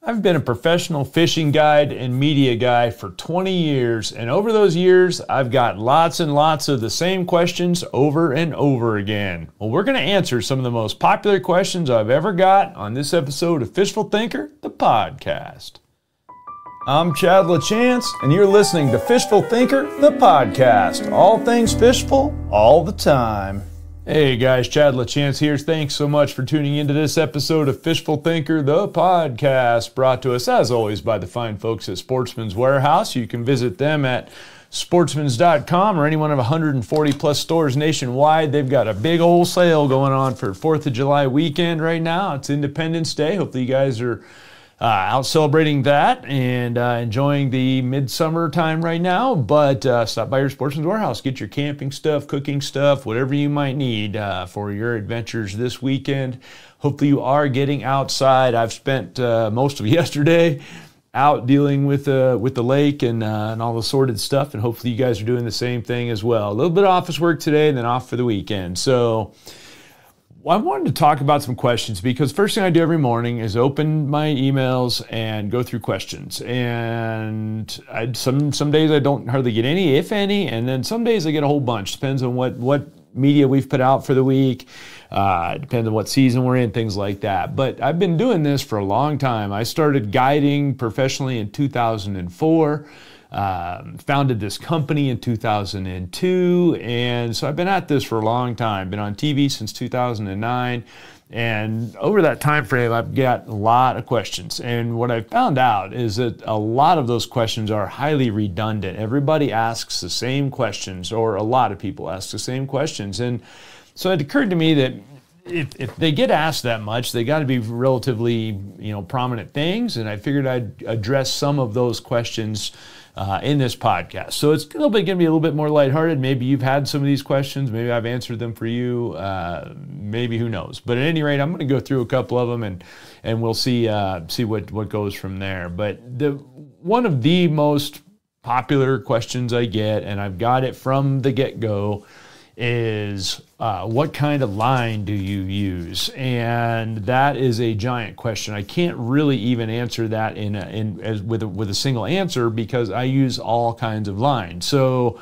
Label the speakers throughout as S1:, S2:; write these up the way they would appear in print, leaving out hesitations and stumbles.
S1: I've been a professional fishing guide and media guy for 20 years, and over those years, I've got lots and lots of the same questions over and over again. Well, we're going to answer some of the most popular questions I've ever got on this episode of Fishful Thinker, the podcast. I'm Chad LaChance, and you're listening to Fishful Thinker, the podcast. All things fishful, all the time. Hey guys, Chad LaChance here. Thanks so much for tuning into this episode of Fishful Thinker, the podcast, brought to us as always by the fine folks at Sportsman's Warehouse. You can visit them at sportsmans.com or any one of 140 plus stores nationwide. They've got a big old sale going on for 4th of July weekend right now. It's Independence Day. Hopefully you guys are out celebrating that and enjoying the midsummer time right now. But stop by your Sportsman's Warehouse. Get your camping stuff, cooking stuff, whatever you might need for your adventures this weekend. Hopefully you are getting outside. I've spent most of yesterday out dealing with the lake and all the sorted stuff, and hopefully you guys are doing the same thing as well. A little bit of office work today and then off for the weekend. So I wanted to talk about some questions because first thing I do every morning is open my emails and go through questions. And some days I don't hardly get any, if any, and then some days I get a whole bunch. Depends on what media we've put out for the week. Depends on what season we're in, things like that. But I've been doing this for a long time. I started guiding professionally in 2004. Founded this company in 2002, and so I've been at this for a long time. Been on TV since 2009, and over that time frame, I've got a lot of questions. And what I've found out is that a lot of those questions are highly redundant. Everybody asks the same questions, or a lot of people ask the same questions, and so it occurred to me that if they get asked that much, they got to be relatively, prominent things, and I figured I'd address some of those questions in this podcast. So it's going to be a little bit more lighthearted. Maybe you've had some of these questions. Maybe I've answered them for you. Maybe, who knows? But at any rate, I'm going to go through a couple of them and we'll see what goes from there. But one of the most popular questions I get, and I've got it from the get-go, is what kind of line do you use? And that is a giant question. I can't really even answer that with a single answer because I use all kinds of lines. So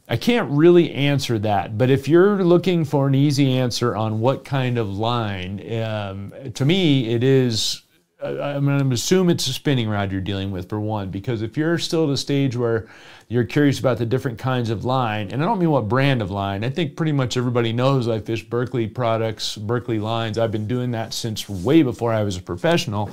S1: I can't really answer that. But if you're looking for an easy answer on what kind of line, to me it is, I'm going to assume it's a spinning rod you're dealing with, for one, because if you're still at a stage where you're curious about the different kinds of line, and I don't mean what brand of line. I think pretty much everybody knows I fish Berkley products, Berkley lines. I've been doing that since way before I was a professional,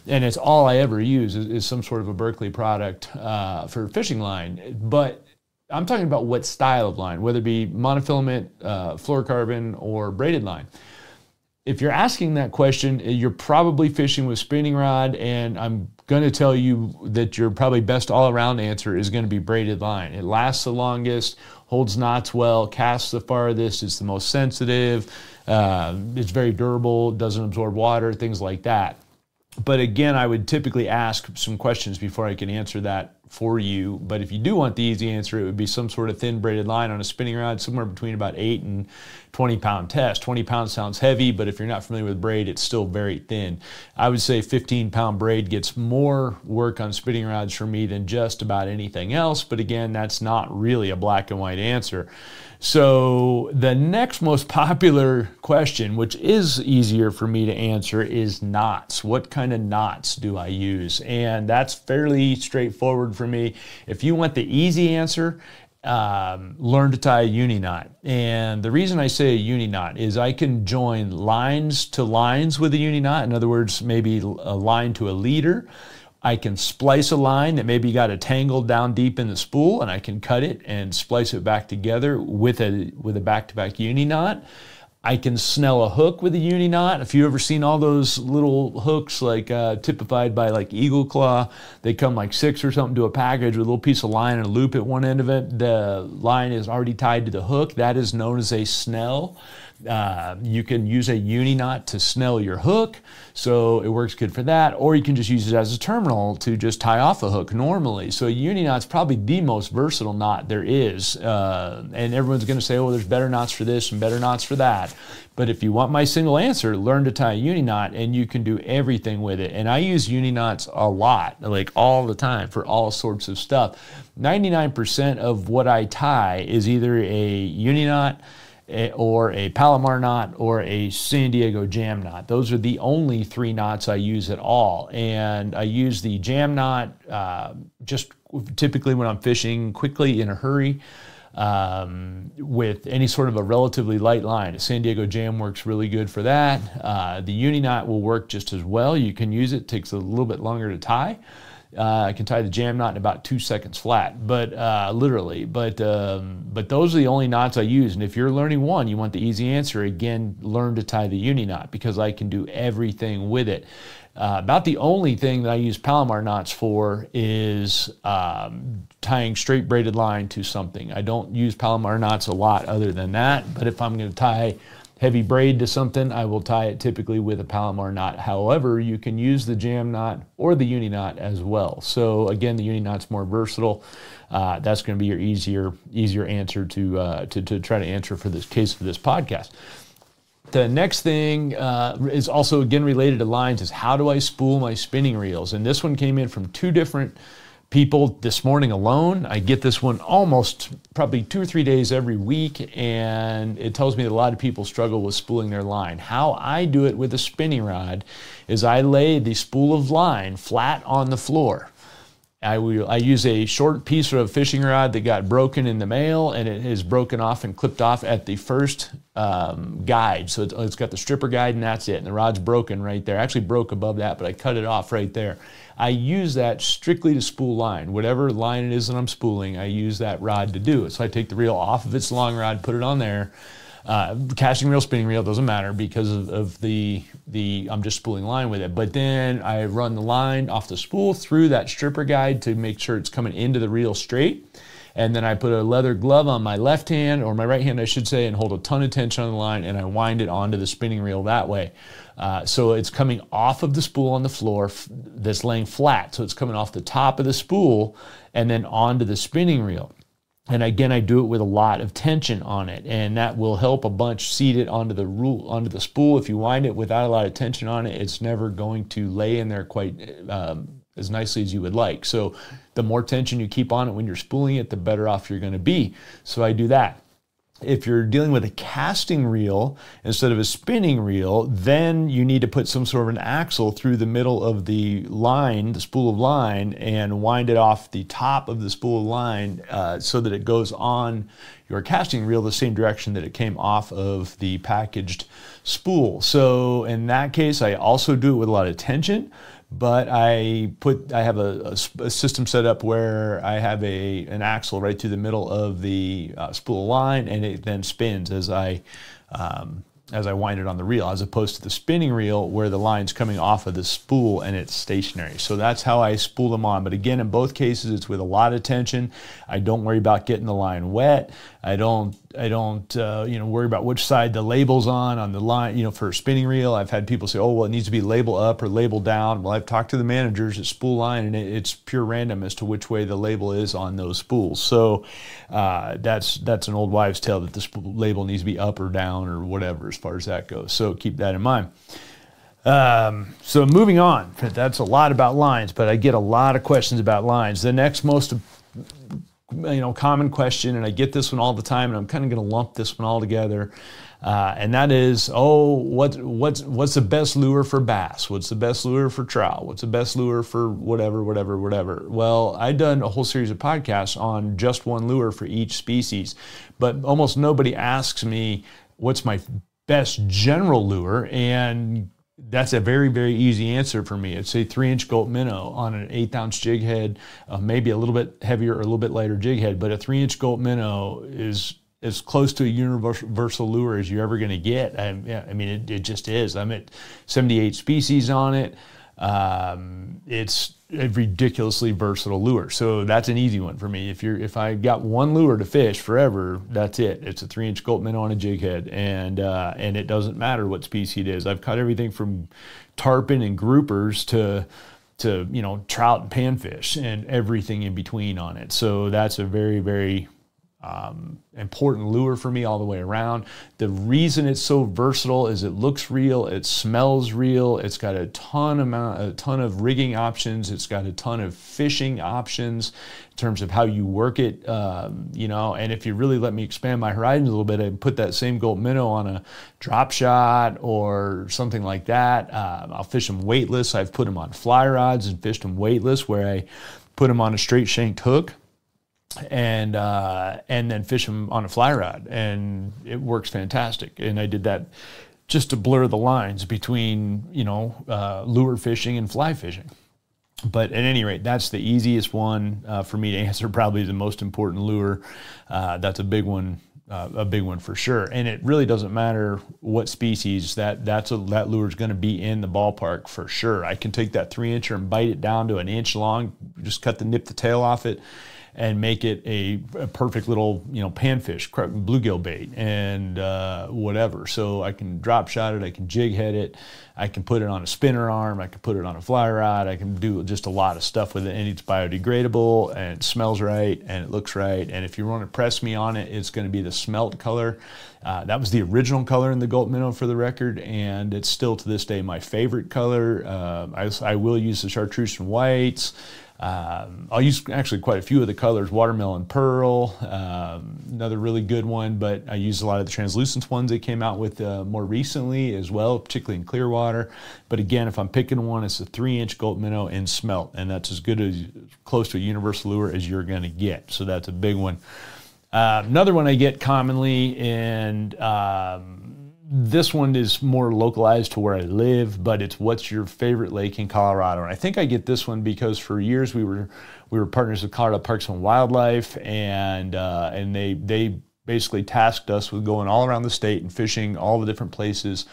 S1: and it's all I ever use is some sort of a Berkley product for fishing line. But I'm talking about what style of line, whether it be monofilament, fluorocarbon, or braided line. If you're asking that question, you're probably fishing with spinning rod, and I'm going to tell you that your probably best all-around answer is going to be braided line. It lasts the longest, holds knots well, casts the farthest, it's the most sensitive, it's very durable, doesn't absorb water, things like that. But again, I would typically ask some questions before I can answer that for you. But if you do want the easy answer, it would be some sort of thin braided line on a spinning rod, somewhere between about 8 and 20 pound test. 20 pounds sounds heavy, but if you're not familiar with braid, it's still very thin. I would say 15 pound braid gets more work on spinning rods for me than just about anything else. But again, that's not really a black and white answer. So the next most popular question, which is easier for me to answer, is knots. What kind of knots do I use? And that's fairly straightforward for me. If you want the easy answer, learn to tie a uni knot. And the reason I say a uni knot is I can join lines to lines with a uni knot. In other words, maybe a line to a leader. I can splice a line that maybe got a tangle down deep in the spool, and I can cut it and splice it back together with a back-to-back uni knot. I can snell a hook with a uni knot. If you've ever seen all those little hooks like typified by like Eagle Claw, they come like 6 or something to a package with a little piece of line and a loop at one end of it. The line is already tied to the hook. That is known as a snell. You can use a uni knot to snell your hook, so it works good for that, or you can just use it as a terminal to just tie off a hook normally. So a uni knot's probably the most versatile knot there is, and everyone's going to say, oh, there's better knots for this and better knots for that. But if you want my single answer, learn to tie a uni knot, and you can do everything with it. And I use uni knots a lot, like all the time, for all sorts of stuff. 99% of what I tie is either a uni knot, or a Palomar knot, or a San Diego jam knot. Those are the only 3 knots I use at all. And I use the jam knot just typically when I'm fishing quickly in a hurry, with any sort of a relatively light line. A San Diego jam works really good for that. The uni knot will work just as well. You can use it, takes a little bit longer to tie. I can tie the jam knot in about 2 seconds flat, but literally. But those are the only knots I use. And if you're learning one, you want the easy answer, again, learn to tie the uni knot, because I can do everything with it. About the only thing that I use Palomar knots for is tying straight braided line to something. I don't use Palomar knots a lot other than that, but if I'm going to tie heavy braid to something, I will tie it typically with a Palomar knot. However, you can use the jam knot or the uni knot as well. So again, the uni knot's more versatile. That's going to be your easier answer to try to answer for this case for this podcast. The next thing is also again related to lines, is how do I spool my spinning reels? And this one came in from 2 different people this morning alone. I get this one almost probably 2 or 3 days every week, and it tells me that a lot of people struggle with spooling their line. How I do it with a spinning rod is I lay the spool of line flat on the floor. I use a short piece of fishing rod that got broken in the mail, and it is broken off and clipped off at the first guide. So it's got the stripper guide, and that's it. And the rod's broken right there. Actually broke above that, but I cut it off right there. I use that strictly to spool line. Whatever line it is that I'm spooling, I use that rod to do it. So I take the reel off of its long rod, put it on there. Casting reel, spinning reel, doesn't matter, because of the I'm just spooling line with it. But then I run the line off the spool through that stripper guide to make sure it's coming into the reel straight. And then I put a leather glove on my left hand, or my right hand I should say, and hold a ton of tension on the line, and I wind it onto the spinning reel that way. So it's coming off of the spool on the floor that's laying flat. So it's coming off the top of the spool and then onto the spinning reel. And again, I do it with a lot of tension on it, and that will help a bunch seat it onto the spool. If you wind it without a lot of tension on it, it's never going to lay in there quite as nicely as you would like. So the more tension you keep on it when you're spooling it, the better off you're going to be. So I do that. If you're dealing with a casting reel instead of a spinning reel, then you need to put some sort of an axle through the middle of the line, the spool of line, and wind it off the top of the spool of line so that it goes on your casting reel the same direction that it came off of the packaged spool. So in that case, I also do it with a lot of tension. But I have a system set up where I have an axle right through the middle of the spool line, and it then spins as I wind it on the reel, as opposed to the spinning reel where the line's coming off of the spool and it's stationary. So that's how I spool them on. But again, in both cases, it's with a lot of tension. I don't worry about getting the line wet. I don't worry about which side the label's on the line. For a spinning reel, I've had people say, oh, well, it needs to be label up or label down. Well, I've talked to the managers at Spool Line, and it's pure random as to which way the label is on those spools. So that's an old wives' tale, that the spool label needs to be up or down or whatever as far as that goes. So keep that in mind. So moving on, that's a lot about lines, but I get a lot of questions about lines. The next most common question, and I get this one all the time, and I'm kind of going to lump this one all together, and that is, what's the best lure for bass? What's the best lure for trout? What's the best lure for whatever? Well, I've done a whole series of podcasts on just one lure for each species, but almost nobody asks me what's my best general lure, and that's a very, very easy answer for me. It's a 3-inch Gulp minnow on an 1/8-ounce jig head, maybe a little bit heavier or a little bit lighter jig head, but a 3-inch Gulp minnow is as close to a universal lure as you're ever going to get. I mean, it just is. I'm at 78 species on it. It's a ridiculously versatile lure. So that's an easy one for me. If I got one lure to fish forever, that's it. It's a 3-inch gulp minnow on a jig head, and it doesn't matter what species it is. I've caught everything from tarpon and groupers to trout and panfish and everything in between on it. So that's a very, very important lure for me all the way around. The reason it's so versatile is it looks real, it smells real, it's got a ton of rigging options, it's got a ton of fishing options in terms of how you work it, and if you really let me expand my horizons a little bit, I'd put that same gulp minnow on a drop shot or something like that. I'll fish them weightless. I've put them on fly rods and fished them weightless, where I put them on a straight shanked hook and then fish them on a fly rod, and it works fantastic. And I did that just to blur the lines between lure fishing and fly fishing. But at any rate, that's the easiest one for me to answer. Probably the most important lure. That's a big one for sure. And it really doesn't matter what species. That lure is going to be in the ballpark for sure. I can take that 3-incher and bite it down to an inch long, just nip the tail off it, and make it a perfect little, panfish, bluegill bait, and whatever. So I can drop shot it, I can jig head it, I can put it on a spinner arm, I can put it on a fly rod, I can do just a lot of stuff with it, and it's biodegradable, and it smells right, and it looks right. And if you want to press me on it, it's going to be the smelt color. That was the original color in the gulp minnow, for the record, and it's still to this day my favorite color. I will use the chartreuse and whites. I'll use actually quite a few of the colors. Watermelon pearl, another really good one, but I use a lot of the translucent ones they came out with more recently as well, particularly in Clearwater. But again, if I'm picking one, it's a 3-inch gulp minnow in smelt, and that's as close to a universal lure as you're going to get. So that's a big one. Another one I get commonly, and this one is more localized to where I live, but it's, what's your favorite lake in Colorado? And I think I get this one because for years we were partners with Colorado Parks and Wildlife, and they basically tasked us with going all around the state and fishing all the different places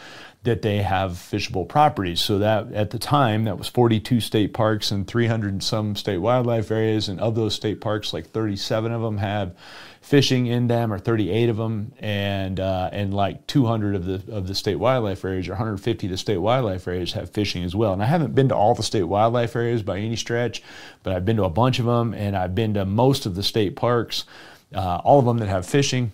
S1: that they have fishable properties. So that at the time, that was 42 state parks and 300 and some state wildlife areas, and of those state parks, like 37 of them have fishing in them, or 38 of them, and like 200 of the state wildlife areas, or 150 of the state wildlife areas have fishing as well. And I haven't been to all the state wildlife areas by any stretch, but I've been to a bunch of them, and I've been to most of the state parks, all of them that have fishing.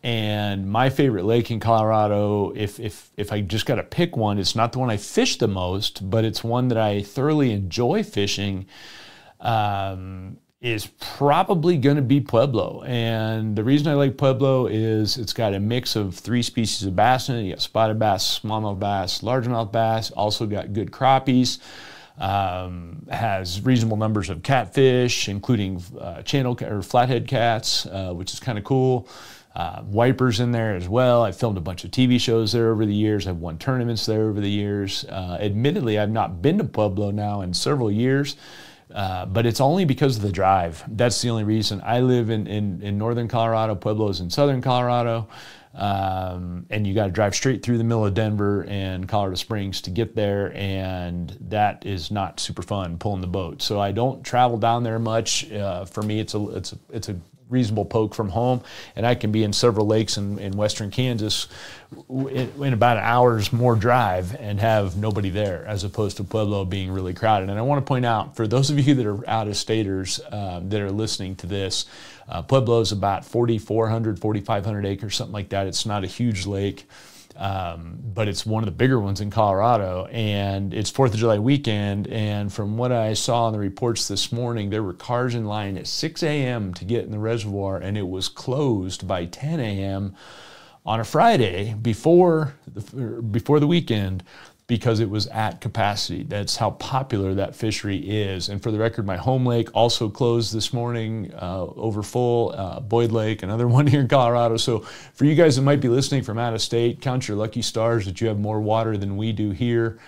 S1: And my favorite lake in Colorado, if I just got to pick one, it's not the one I fish the most, but it's one that I thoroughly enjoy fishing, is probably going to be Pueblo. And the reason I like Pueblo is it's got a mix of 3 species of bass in it. You got spotted bass, smallmouth bass, largemouth bass, also got good crappies, has reasonable numbers of catfish, including channel or flathead cats, which is kind of cool. Wipers in there as well. I've filmed a bunch of TV shows there over the years. I've won tournaments there over the years. Admittedly, I've not been to Pueblo now in several years, but it's only because of the drive. That's the only reason. I live in northern Colorado. Pueblo's in southern Colorado. And you got to drive straight through the middle of Denver and Colorado Springs to get there, and that is not super fun pulling the boat. So I don't travel down there much. For me, it's a reasonable poke from home, and I can be in several lakes in western Kansas in about an hour's more drive and have nobody there, as opposed to Pueblo being really crowded. And I want to point out, for those of you that are out-of-staters that are listening to this, Pueblo is about 4,400, 4,500 acres, something like that. It's not a huge lake, but it's one of the bigger ones in Colorado, and it's 4th of July weekend, and from what I saw in the reports this morning, there were cars in line at 6 a.m. to get in the reservoir, and it was closed by 10 a.m. on a Friday before the weekend, because it was at capacity. That's how popular that fishery is. And for the record, my home lake also closed this morning, over full. Boyd Lake, another one here in Colorado. So for you guys that might be listening from out of state, count your lucky stars that you have more water than we do here,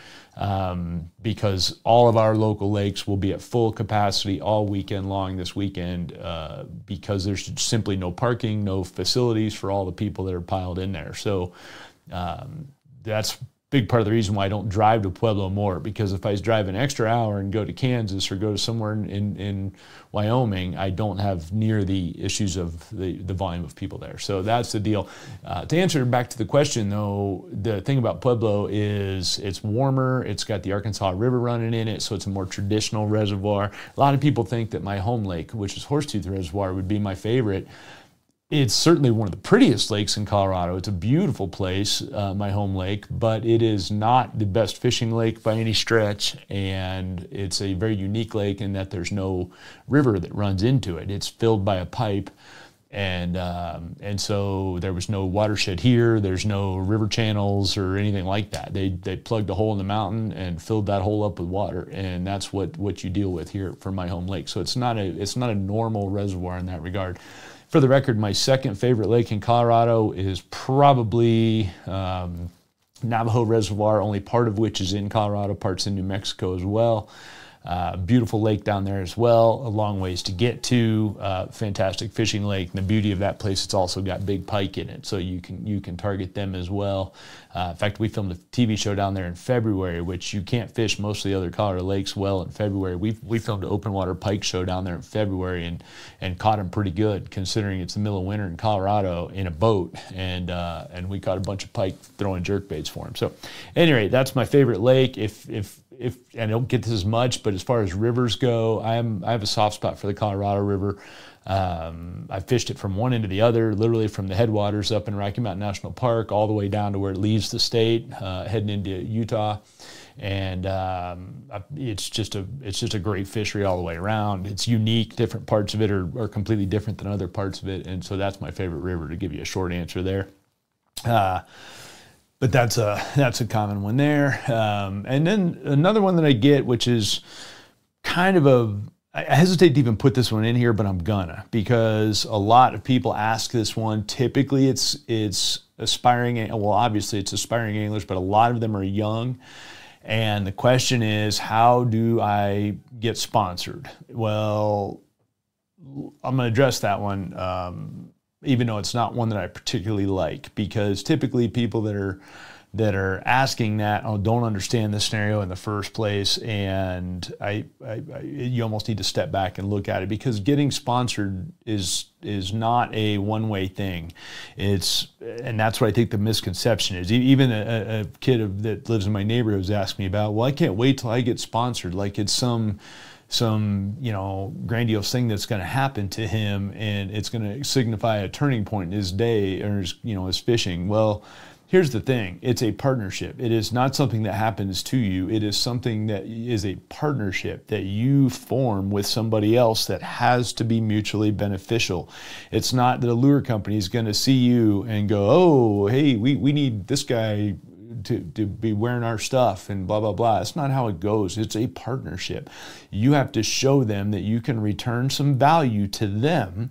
S1: because all of our local lakes will be at full capacity all weekend long this weekend, because there's simply no parking, no facilities for all the people that are piled in there. So that's big part of the reason why I don't drive to Pueblo more, because if I drive an extra hour and go to Kansas or go to somewhere in Wyoming, I don't have near the issues of the volume of people there. So that's the deal. To answer back to the question though, the thing about Pueblo is it's warmer, it's got the Arkansas River running in it, so it's a more traditional reservoir. A lot of people think that my home lake, which is Horsetooth Reservoir, would be my favorite. It's certainly one of the prettiest lakes in Colorado. It's a beautiful place, my home lake, but it is not the best fishing lake by any stretch, and it's a very unique lake in that there's no river that runs into it. It's filled by a pipe, and so there was no watershed here. There's no river channels or anything like that. They plugged a hole in the mountain and filled that hole up with water, and that's what you deal with here for my home lake. So it's not a normal reservoir in that regard. For the record, my second favorite lake in Colorado is probably Navajo Reservoir, only part of which is in Colorado, parts in New Mexico as well. Beautiful lake down there as well, a long ways to get to, fantastic fishing lake. And the beauty of that place, it's also got big pike in it, so you can target them as well. In fact, we filmed a TV show down there in February, which you can't fish most of the other Colorado lakes well in February. We filmed an open water pike show down there in February and caught them pretty good, considering it's the middle of winter in Colorado, in a boat, and we caught a bunch of pike throwing jerk baits for them. So anyway, that's my favorite lake. If I don't get this as much, but as far as rivers go, I have a soft spot for the Colorado River. I fished it from one end to the other, literally from the headwaters up in Rocky Mountain National Park all the way down to where it leaves the state, heading into Utah. And it's just a great fishery all the way around. It's unique. Different parts of it are completely different than other parts of it, and so that's my favorite river, to give you a short answer there. But that's a common one there. And then another one that I get, which is kind of I hesitate to even put this one in here, but I'm gonna, because a lot of people ask this one. Typically it's aspiring, well, obviously it's aspiring anglers, but a lot of them are young. And the question is, how do I get sponsored? Well, I'm gonna address that one. Even though it's not one that I particularly like, because typically people that are asking that don't understand the scenario in the first place, and you almost need to step back and look at it, because getting sponsored is not a one-way thing. And that's what I think the misconception is. Even a kid that lives in my neighborhood has asked me about, well, I can't wait till I get sponsored, like it's some grandiose thing that's going to happen to him, and it's going to signify a turning point in his day or his fishing. Well, here's the thing. It's a partnership. It is not something that happens to you. It is something that is a partnership that you form with somebody else that has to be mutually beneficial. It's not that a lure company is going to see you and go, oh, hey, we need this guy to be wearing our stuff and blah, blah, blah. It's not how it goes. It's a partnership. You have to show them that you can return some value to them,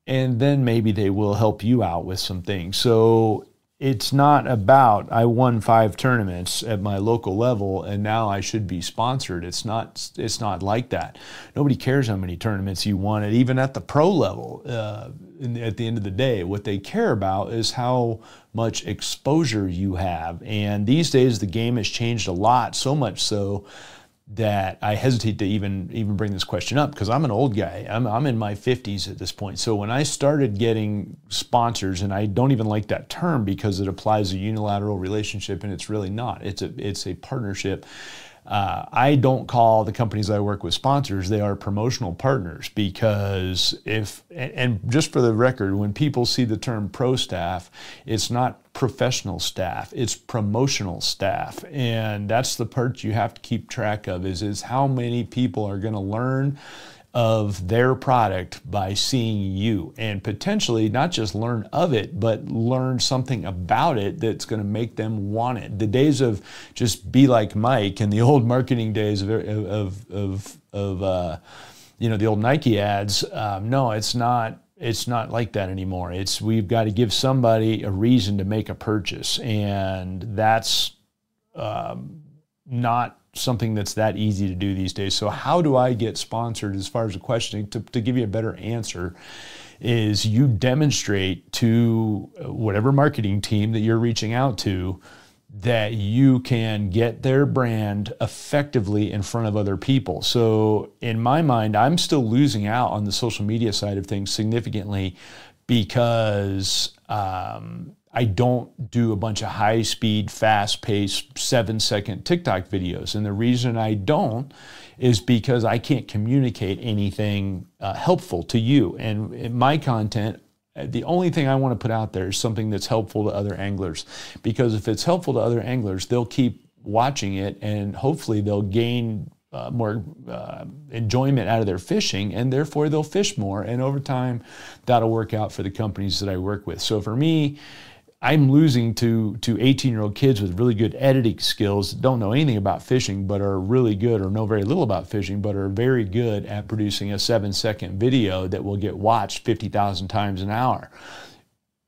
S1: and then maybe they will help you out with some things. So it's not about, I won 5 tournaments at my local level and now I should be sponsored. It's not like that. Nobody cares how many tournaments you won, even at the pro level. At the end of the day, what they care about is how much exposure you have. And these days the game has changed a lot, so much so that I hesitate to even bring this question up, because I'm an old guy. I'm in my 50s at this point. So when I started getting sponsors, and I don't even like that term because it applies a unilateral relationship, and it's really not. It's a partnership. I don't call the companies I work with sponsors. They are promotional partners, because and just for the record, when people see the term pro staff, it's not professional staff, it's promotional staff. And that's the part you have to keep track of, is how many people are going to learn of their product by seeing you, and potentially not just learn of it, but learn something about it that's going to make them want it. The days of just be like Mike, and the old marketing days of the old Nike ads, no, it's not like that anymore. We've got to give somebody a reason to make a purchase, and that's not something that's that easy to do these days. So how do I get sponsored, as far as the question, to give you a better answer, is you demonstrate to whatever marketing team that you're reaching out to that you can get their brand effectively in front of other people. So in my mind, I'm still losing out on the social media side of things significantly because I don't do a bunch of high-speed, fast-paced, 7-second TikTok videos. And the reason I don't is because I can't communicate anything helpful to you. And in my content, the only thing I want to put out there is something that's helpful to other anglers, because if it's helpful to other anglers, they'll keep watching it and hopefully they'll gain more enjoyment out of their fishing, and therefore they'll fish more. And over time, that'll work out for the companies that I work with. So for me, I'm losing to 18-year-old kids with really good editing skills that don't know anything about fishing but are really good, or know very little about fishing but are very good at producing a 7-second video that will get watched 50,000 times an hour.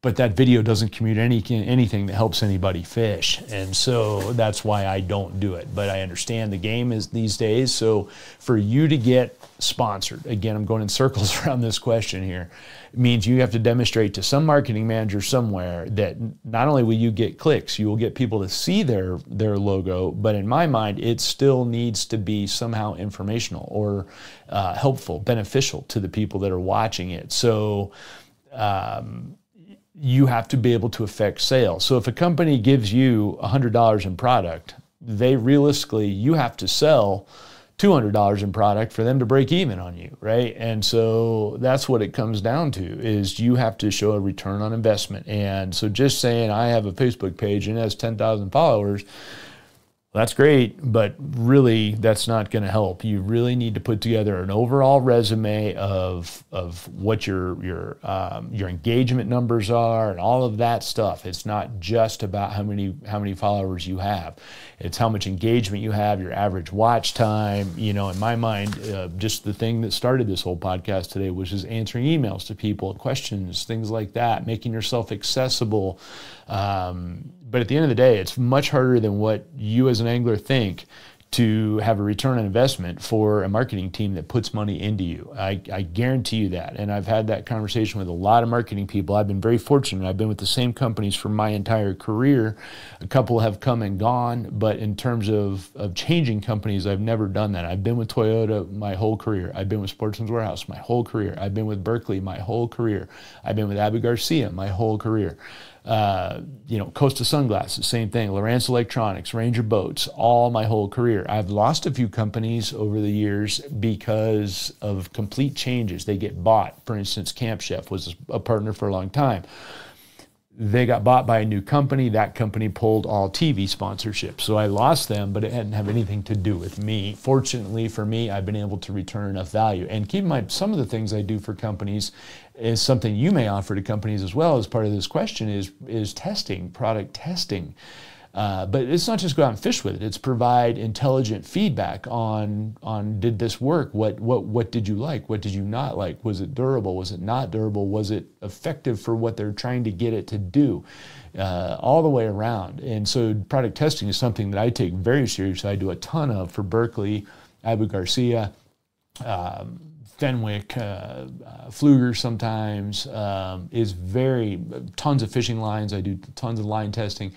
S1: But that video doesn't communicate anything that helps anybody fish. And so that's why I don't do it. But I understand the game is these days. So for you to get sponsored, again, I'm going in circles around this question here, it means you have to demonstrate to some marketing manager somewhere that not only will you get clicks, you will get people to see their logo, but in my mind, it still needs to be somehow informational or helpful, beneficial to the people that are watching it. So you have to be able to affect sales. So if a company gives you $100 in product, you have to sell $200 in product for them to break even on you, right? And so that's what it comes down to, is you have to show a return on investment. And so just saying I have a Facebook page and it has 10,000 followers, that's great, but really that's not going to help. You really need to put together an overall resume of what your engagement numbers are and all of that stuff. It's not just about how many followers you have. It's how much engagement you have, your average watch time. You know, in my mind, just the thing that started this whole podcast today was just answering emails to people, questions, things like that, making yourself accessible. But at the end of the day, it's much harder than what you as an angler think to have a return on investment for a marketing team that puts money into you. I guarantee you that. And I've had that conversation with a lot of marketing people. I've been very fortunate. I've been with the same companies for my entire career. A couple have come and gone, but in terms of changing companies, I've never done that. I've been with Toyota my whole career. I've been with Sportsman's Warehouse my whole career. I've been with Berkeley my whole career. I've been with Abu Garcia my whole career. Costa Sunglasses, same thing. Lowrance Electronics, Ranger Boats, all my whole career. I've lost a few companies over the years because of complete changes. They get bought. For instance, Camp Chef was a partner for a long time. They got bought by a new company. That company pulled all TV sponsorships. So I lost them, but it hadn't have anything to do with me. Fortunately for me, I've been able to return enough value. And keep in mind, some of the things I do for companies is something you may offer to companies as well as part of this question is testing, product testing. But it's not just go out and fish with it. It's provide intelligent feedback on did this work? What did you like? What did you not like? Was it durable? Was it not durable? Was it effective for what they're trying to get it to do? All the way around. And so product testing is something that I take very seriously. I do a ton of for Berkeley, Abu Garcia, Fenwick, Pfluger sometimes, tons of fishing lines. I do tons of line testing.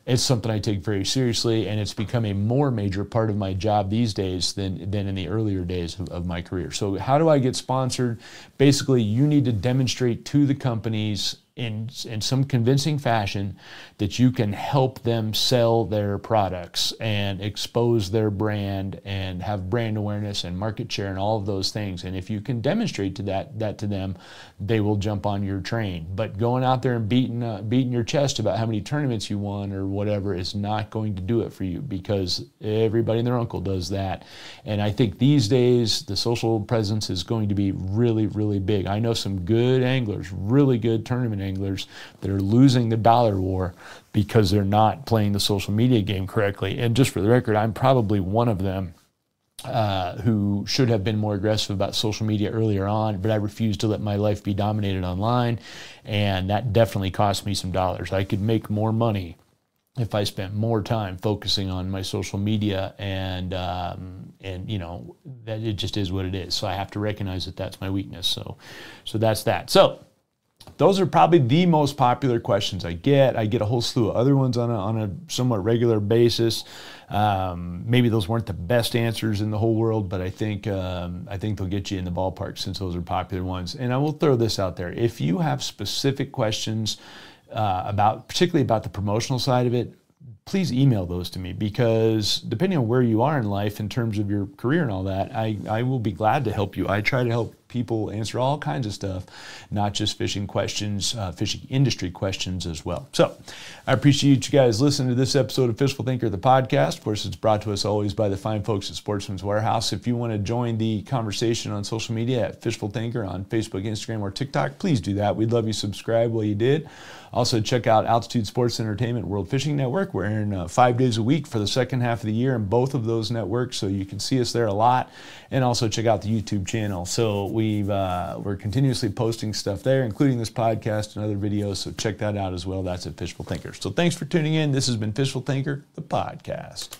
S1: It's something I take very seriously, and it's become a more major part of my job these days than in the earlier days of my career. So how do I get sponsored? Basically, you need to demonstrate to the companies in some convincing fashion that you can help them sell their products and expose their brand and have brand awareness and market share and all of those things. And if you can demonstrate that to them, they will jump on your train. But going out there and beating your chest about how many tournaments you won or whatever is not going to do it for you, because everybody and their uncle does that. And I think these days the social presence is going to be really, really big. I know some good anglers, really good tournament anglers that are losing the dollar war because they're not playing the social media game correctly. And just for the record, I'm probably one of them who should have been more aggressive about social media earlier on, but I refused to let my life be dominated online, and that definitely cost me some dollars. I could make more money if I spent more time focusing on my social media, and you know, that it just is what it is. So I have to recognize that that's my weakness. So that's that. So Those are probably the most popular questions I get. I get a whole slew of other ones on a somewhat regular basis. Maybe those weren't the best answers in the whole world, but I think they'll get you in the ballpark since those are popular ones. And I will throw this out there. If you have specific questions particularly about the promotional side of it, please email those to me, because depending on where you are in life in terms of your career and all that, I will be glad to help you. I try to help people answer all kinds of stuff, not just fishing questions, fishing industry questions as well. So I appreciate you guys listening to this episode of Fishful Thinker, the podcast. Of course, it's brought to us always by the fine folks at Sportsman's Warehouse. If you want to join the conversation on social media at Fishful Thinker on Facebook, Instagram, or TikTok, please do that. We'd love you to subscribe while you did. Also, check out Altitude Sports Entertainment World Fishing Network. We're airing 5 days a week for the second half of the year in both of those networks, so you can see us there a lot. And also check out the YouTube channel. So we're continuously posting stuff there, including this podcast and other videos, so check that out as well. That's at Fishful Thinker. So thanks for tuning in. This has been Fishful Thinker, the podcast.